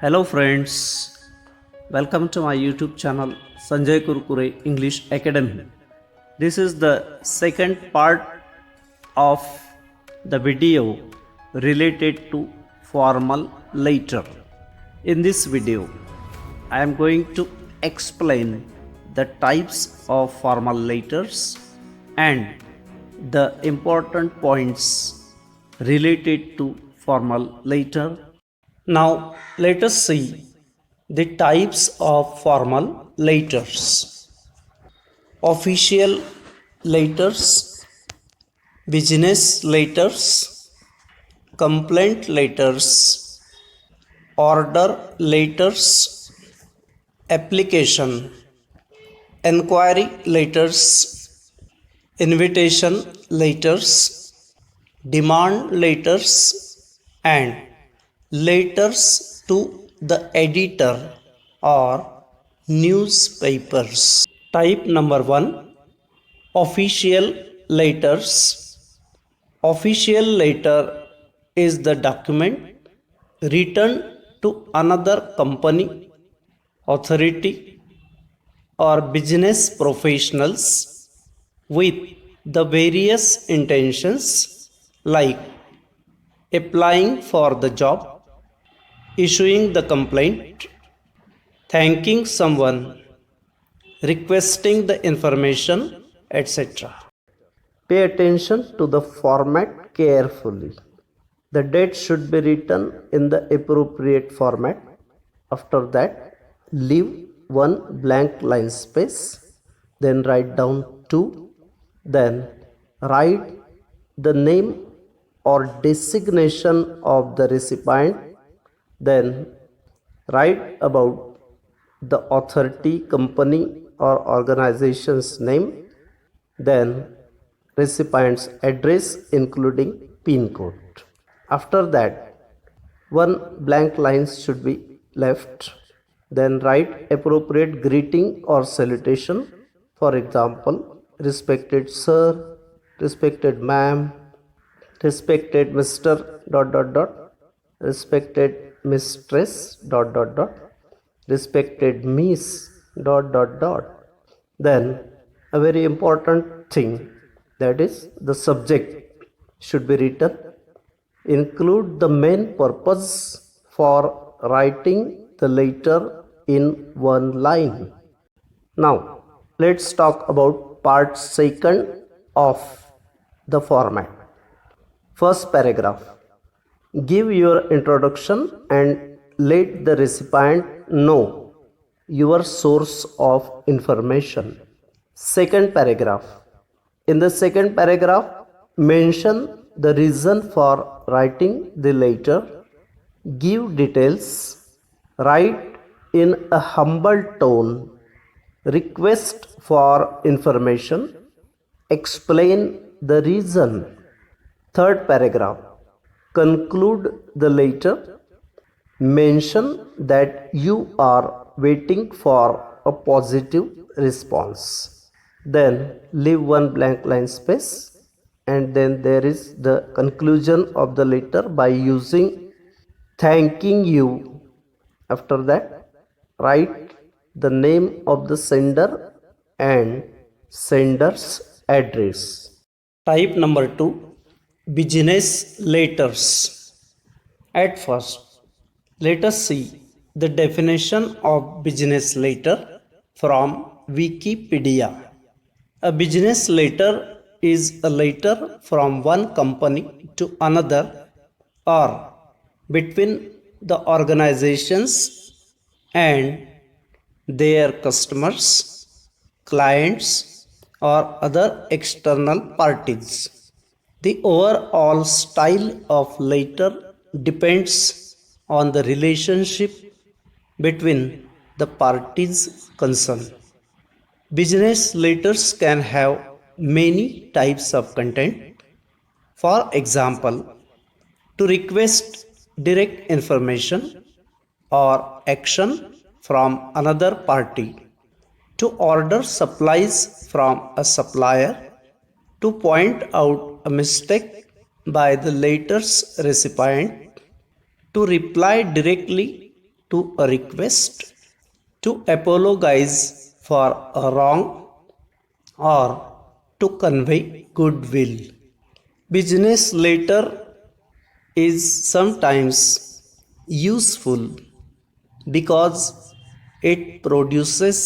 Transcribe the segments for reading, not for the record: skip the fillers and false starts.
Hello friends, welcome to my YouTube channel Sanjay Kurkure English Academy. This is the second part of the video related to formal letter. In this video, I am going to explain the types of formal letters and the important points related to formal letter. Now, let us see the types of formal letters. Official letters, business letters, complaint letters, order letters, application, enquiry letters, invitation letters, demand letters, and letters to the editor or newspapers. Type number 1, official letters. Official letter is the document written to another company, authority, or business professionals with the various intentions like applying for the job, issuing the complaint, thanking someone, requesting the information, etc. Pay attention to the format carefully. The date should be written in the appropriate format. After that, leave one blank line space, then write down 2, then write the name or designation of the recipient, then write about the authority, company, or organization's name, then recipient's address including PIN code. After that, one blank line should be left. Then write appropriate greeting or salutation. For example, respected sir, respected ma'am, respected Mr. Respected mistress respected miss Then a very important thing, that is the subject should be written. Include the main purpose for writing the letter in one line. Now let's talk about part second of the format. First paragraph. Give your introduction and let the recipient know your source of information. Second paragraph. In the second paragraph, mention the reason for writing the letter. Give details. Write in a humble tone. Request for information. Explain the reason. Third paragraph. Conclude the letter. Mention that you are waiting for a positive response. Then leave one blank line space, and then there is the conclusion of the letter by using thanking you. After that, write the name of the sender and sender's address. Type number 2, business letters. At first, let us see the definition of business letter from Wikipedia. A business letter is a letter from one company to another or between the organizations and their customers, clients, or other external parties. The overall style of letter depends on the relationship between the parties concerned. Business letters can have many types of content. For example, to request direct information or action from another party, to order supplies from a supplier, to point out a mistake by the letter's recipient, to reply directly to a request, to apologize for a wrong, or to convey goodwill. Business letter is sometimes useful because it produces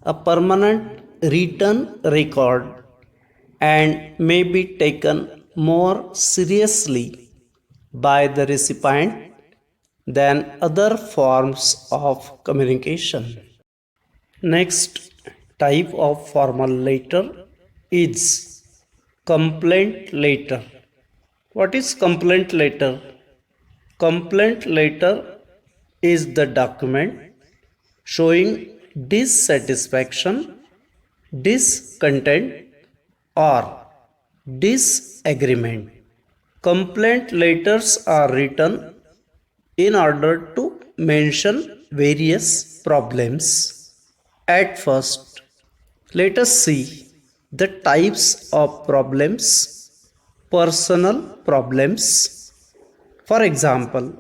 a permanent written record and may be taken more seriously by the recipient than other forms of communication. Next type of formal letter is complaint letter. What is complaint letter? Complaint letter is the document showing dissatisfaction, discontent, or disagreement. Complaint letters are written in order to mention various problems. At first, let us see the types of problems. Personal problems. For example,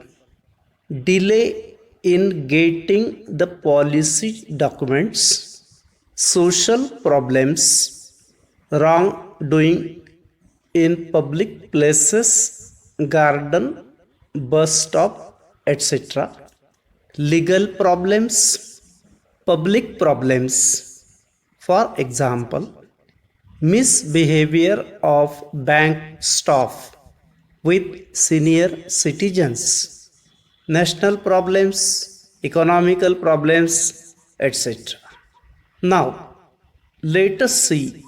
delay in getting the policy documents. Social problems, wrongdoing in public places, garden, bus stop, etc. Legal problems, public problems. For example, misbehavior of bank staff with senior citizens, national problems, economical problems, etc. Now, let us see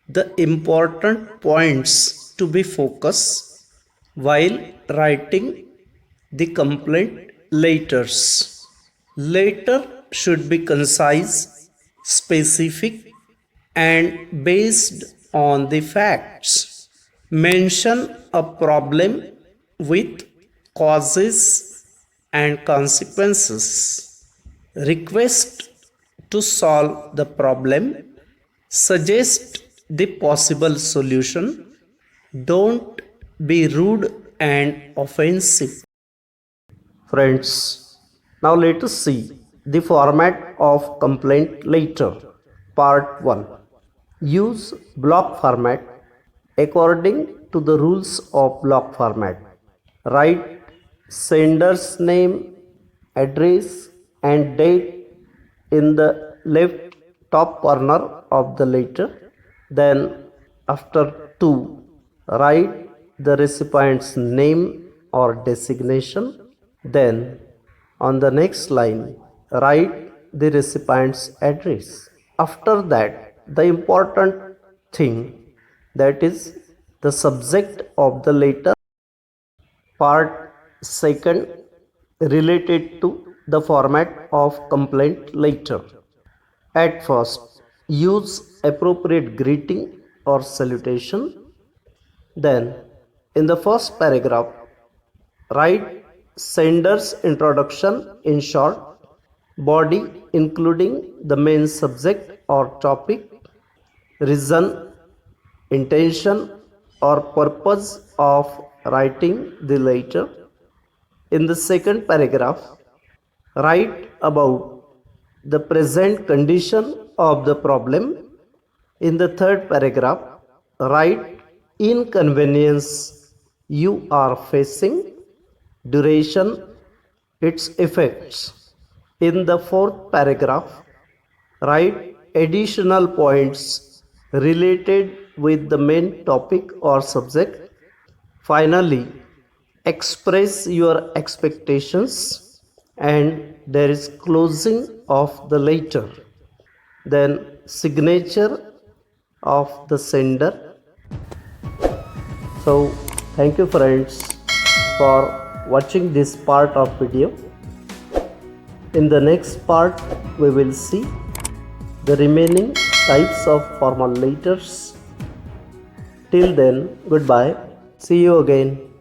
the important points to be focused while writing the complaint letters. Letter should be concise, specific, and based on the facts. Mention a problem with causes and consequences. Request to solve the problem. Suggest the possible solution. Don't be rude and offensive. Friends, now let us see the format of complaint letter. Part 1. Use block format according to the rules of block format. Write sender's name, address, and date in the left top corner of the letter. Then, after 2, write the recipient's name or designation. Then, on the next line, write the recipient's address. After that, the important thing, that is the subject of the letter. Part 2, related to the format of complaint letter. At first, use appropriate greeting or salutation. Then, in the first paragraph, write sender's introduction in short, body including the main subject or topic, reason, intention, or purpose of writing the letter. In the second paragraph, write about the present condition of the problem. In the third paragraph, write inconvenience you are facing, duration, its effects. In the fourth paragraph, write additional points related with the main topic or subject. Finally, express your expectations, and there is closing of the letter. Then signature of the sender. So thank you friends for watching this part of video. In the next part we will see the remaining types of formal letters. Till then, goodbye. See you again.